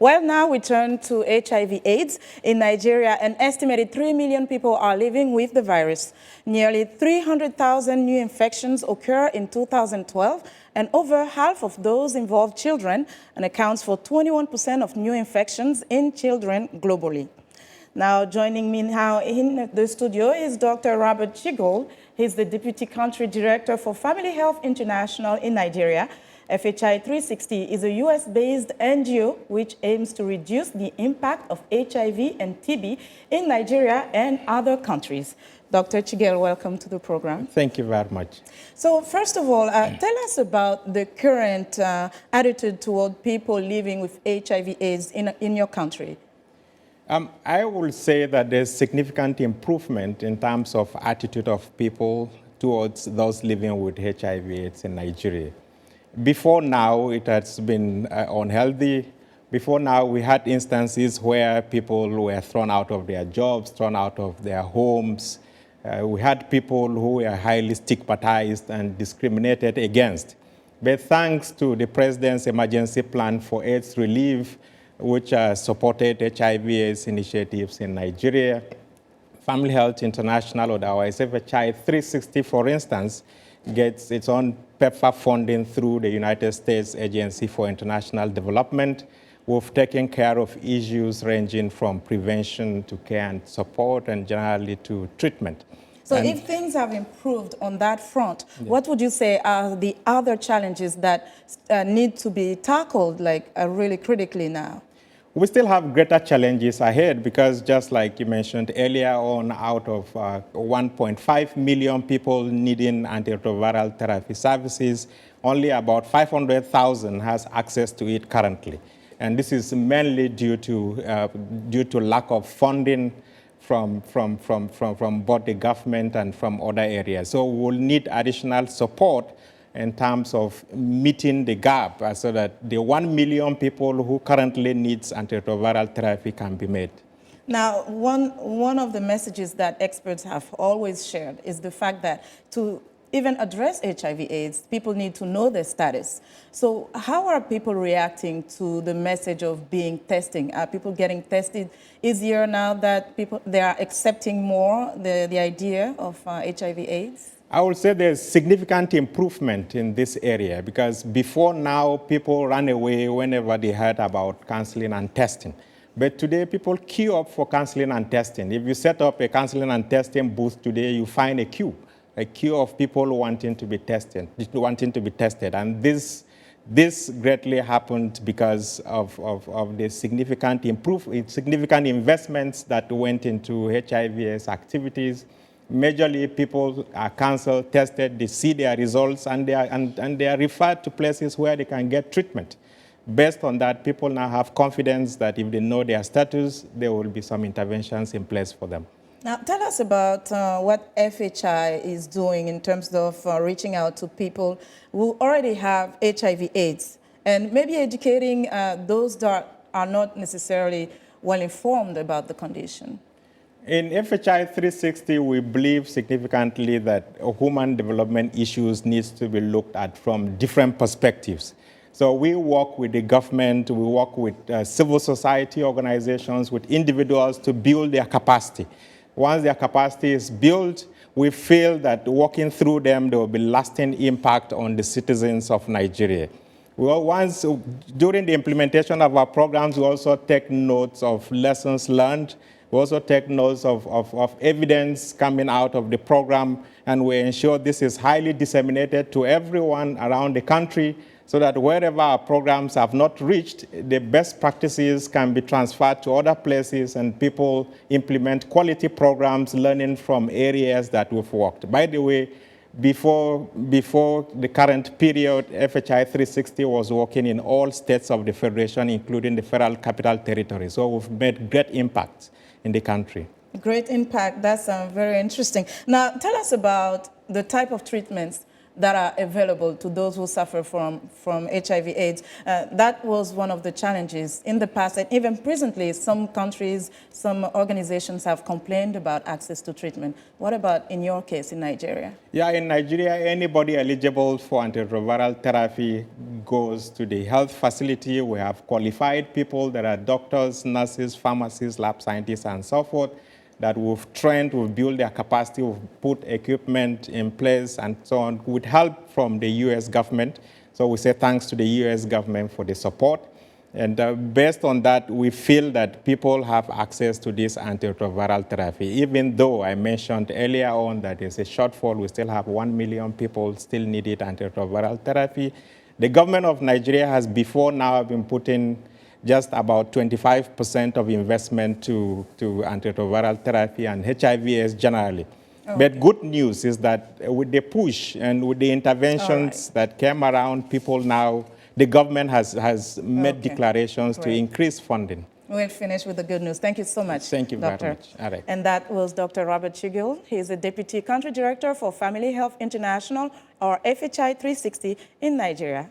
Well, now we turn to HIV/AIDS. In Nigeria, an estimated 3 million people are living with the virus. Nearly 300,000 new infections occur in 2012, and over half of those involve children, and accounts for 21% of new infections in children globally. Now, joining me now in the studio is Dr. Robert Chiegil. He's the Deputy Country Director for Family Health International in Nigeria. FHI 360 is a US-based NGO which aims to reduce the impact of HIV and TB in Nigeria and other countries. Dr. Chiegil, welcome to the program. Thank you very much. So first of all, tell us about the current attitude toward people living with HIV/AIDS in your country. I will say that there's significant improvement in terms of attitude of people towards those living with HIV/AIDS in Nigeria. Before now, it has been unhealthy. Before now, we had instances where people were thrown out of their jobs, thrown out of their homes. We had people who were highly stigmatized and discriminated against. But thanks to the President's Emergency Plan for AIDS Relief, which supported HIV/AIDS initiatives in Nigeria, Family Health International, or otherwise FHI 360, for instance, gets its own PEPFAR funding through the United States Agency for International Development. We've taken care of issues ranging from prevention to care and support and generally to treatment. So if things have improved on that front, what would you say are the other challenges that need to be tackled really critically now? We still have greater challenges ahead because, just like you mentioned earlier on, out of 1.5 million people needing antiretroviral therapy services, only about 500,000 has access to it currently. And this is mainly due to lack of funding from both the government and from other areas. So we will need additional support in terms of meeting the gap so that the 1 million people who currently needs antiretroviral therapy can be met. Now, one of the messages that experts have always shared is the fact that to even address HIV/AIDS, people need to know their status. So how are people reacting to the message of being testing? Are people getting tested easier now that they are accepting more the idea of HIV/AIDS? I would say there's significant improvement in this area because before now, people ran away whenever they heard about counseling and testing. But today, people queue up for counseling and testing. If you set up a counseling and testing booth today, you find a queue of people wanting to be tested. And this greatly happened because of the significant investments that went into HIV/AIDS activities. Majorly, people are counseled, tested, they see their results, and they are referred to places where they can get treatment. Based on that, people now have confidence that if they know their status, there will be some interventions in place for them. Now, tell us about what FHI is doing in terms of reaching out to people who already have HIV/AIDS and maybe educating those that are not necessarily well informed about the condition. In FHI 360, we believe significantly that human development issues needs to be looked at from different perspectives. So we work with the government, we work with civil society organizations, with individuals to build their capacity. Once their capacity is built, we feel that working through them, there will be lasting impact on the citizens of Nigeria. During the implementation of our programs, we also take notes of lessons learned. We also take notes of evidence coming out of the program, and we ensure this is highly disseminated to everyone around the country so that wherever our programs have not reached, the best practices can be transferred to other places and people implement quality programs learning from areas that we've worked. By the way, before the current period, FHI 360 was working in all states of the Federation, including the Federal Capital Territory. So we've made great impacts in the country. Great impact. That's very interesting. Now, tell us about the type of treatments that are available to those who suffer from HIV/AIDS. That was one of the challenges in the past, and even presently, some countries, some organizations have complained about access to treatment. What about in your case in Nigeria? Yeah, in Nigeria, anybody eligible for antiretroviral therapy goes to the health facility. We have qualified people that are doctors, nurses, pharmacists, lab scientists, and so forth, that we've trained, we've built their capacity, we've put equipment in place, and so on, with help from the U.S. government. So we say thanks to the U.S. government for the support. And based on that, we feel that people have access to this antiretroviral therapy. Even though I mentioned earlier on that there's a shortfall, we still have 1 million people still needed antiretroviral therapy. The government of Nigeria has before now been putting just about 25% of investment to antiretroviral therapy and HIV/AIDS generally. Oh, but good news is that with the push and with the interventions that came around, people now, the government has made declarations to increase funding. We'll finish with the good news. Thank you so much, Thank you Doctor. very much. All right. And that was Dr. Robert Chiegil. He is the Deputy Country Director for Family Health International, or FHI 360, in Nigeria.